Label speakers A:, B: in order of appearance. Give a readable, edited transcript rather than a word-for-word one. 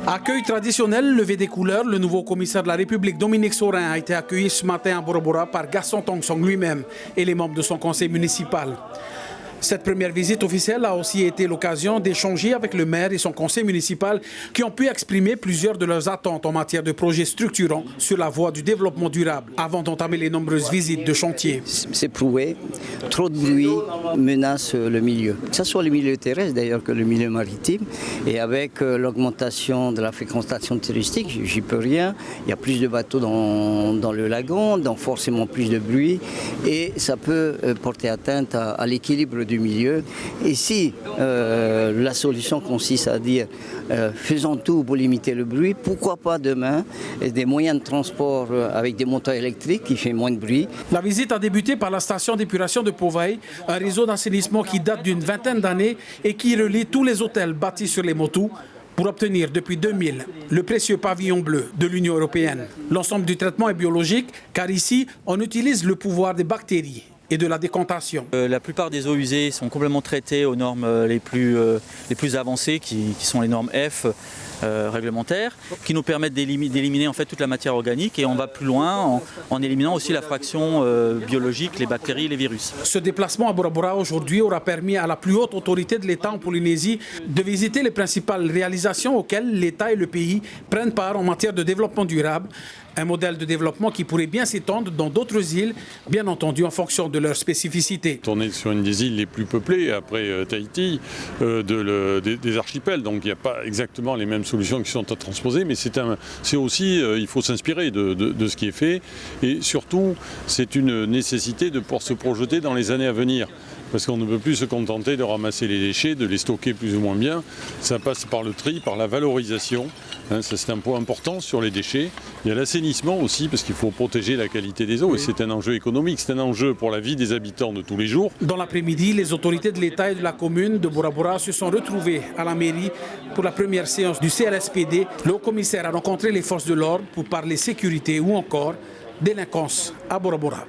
A: Accueil traditionnel, levé des couleurs, le nouveau commissaire de la République, Dominique Saurin, a été accueilli ce matin à Bora Bora par Gaston Tongsong lui-même et les membres de son conseil municipal. Cette première visite officielle a aussi été l'occasion d'échanger avec le maire et son conseil municipal qui ont pu exprimer plusieurs de leurs attentes en matière de projets structurants sur la voie du développement durable avant d'entamer les nombreuses visites de chantier.
B: C'est prouvé, trop de bruit menace le milieu, que ce soit le milieu terrestre d'ailleurs que le milieu maritime. Et avec l'augmentation de la fréquentation touristique, j'y peux rien, il y a plus de bateaux dans le lagon, donc forcément plus de bruit et ça peut porter atteinte à l'équilibre du milieu. Et si la solution consiste à dire faisons tout pour limiter le bruit, pourquoi pas demain des moyens de transport avec des moteurs électriques qui font moins de bruit.
A: La visite a débuté par la station d'épuration de Pauvaille, un réseau d'assainissement qui date d'une vingtaine d'années et qui relie tous les hôtels bâtis sur les motus pour obtenir depuis 2000 le précieux pavillon bleu de l'Union européenne. L'ensemble du traitement est biologique car ici on utilise le pouvoir des bactéries et de la décantation.
C: La plupart des eaux usées sont complètement traitées aux normes les plus avancées qui sont les normes F réglementaires qui nous permettent d'éliminer en fait toute la matière organique et on va plus loin en éliminant aussi la fraction biologique, les bactéries et les virus.
A: Ce déplacement à Bora Bora aujourd'hui aura permis à la plus haute autorité de l'État en Polynésie de visiter les principales réalisations auxquelles l'État et le pays prennent part en matière de développement durable. Un modèle de développement qui pourrait bien s'étendre dans d'autres îles, bien entendu en fonction de leurs spécificités.
D: On est sur une des îles les plus peuplées, après Tahiti, des archipels. Donc il n'y a pas exactement les mêmes solutions qui sont à transposer, mais c'est aussi, il faut s'inspirer de ce qui est fait. Et surtout, c'est une nécessité de pouvoir se projeter dans les années à venir. Parce qu'on ne peut plus se contenter de ramasser les déchets, de les stocker plus ou moins bien. Ça passe par le tri, par la valorisation. Ça, c'est un point important sur les déchets. Il y a l'assainissement aussi, parce qu'il faut protéger la qualité des eaux. Et c'est un enjeu économique, c'est un enjeu pour la vie des habitants de tous les jours.
A: Dans l'après-midi, les autorités de l'État et de la commune de Bora Bora se sont retrouvées à la mairie pour la première séance du CLSPD. Le haut-commissaire a rencontré les forces de l'ordre pour parler sécurité ou encore délinquance à Bora Bora.